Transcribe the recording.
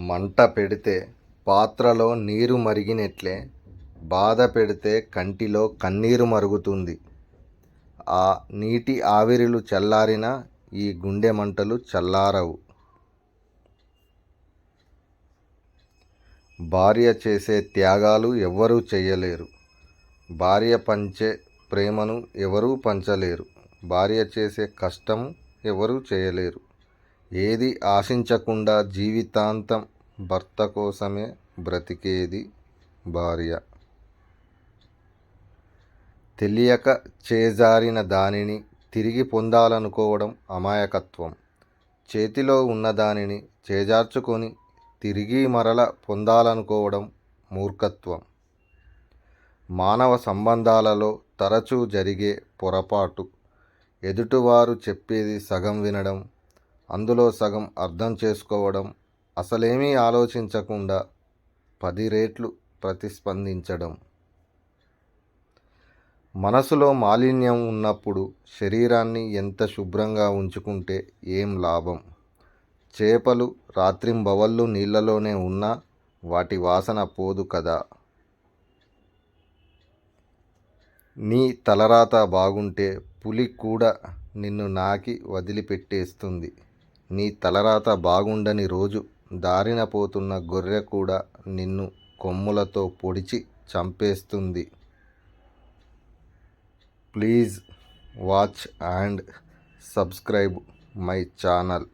మంట పెడితే పాత్రలో నీరు మరిగినట్లే బాధ పెడితే కంటిలో కన్నీరు మరుగుతుంది. ఆ నీటి ఆవిరిలు చల్లారినా ఈ గుండె మంటలు చల్లారవు. భార్య చేసే త్యాగాలు ఎవ్వరూ చెయ్యలేరు. భార్య పంచే ప్రేమను ఎవరూ పంచలేరు. భార్య చేసే కష్టం ఎవరూ చేయలేరు. ఏది ఆశించకుండా జీవితాంతం భర్త కోసమే బ్రతికేది భార్య. తెలియక చేజారిన దానిని తిరిగి పొందాలనుకోవడం అమాయకత్వం. చేతిలో ఉన్న దానిని చేజార్చుకొని తిరిగి మరల పొందాలనుకోవడం మూర్ఖత్వం. మానవ సంబంధాలలో తరచూ జరిగే పొరపాటు ఎదుటివారు చెప్పేది సగం వినడం, అందులో సగం అర్థం చేసుకోవడం, అసలేమీ ఆలోచించకుండా 10 రెట్లు ప్రతిస్పందించడం. మనసులో మాలిన్యం ఉన్నప్పుడు శరీరాన్ని ఎంత శుభ్రంగా ఉంచుకుంటే ఏం లాభం? చేపలు రాత్రింబవళ్ళు నీళ్ళలోనే ఉన్నా వాటి వాసన పోదు కదా. నీ తలరాత బాగుంటే పులి కూడా నిన్ను నాకి వదిలిపెట్టేస్తుంది. నీ తలరాత బాగుండని రోజు దారిన పోతున్న గొర్రె కూడా నిన్ను కొమ్ములతో పొడిచి చంపేస్తుంది. Please watch and subscribe my channel.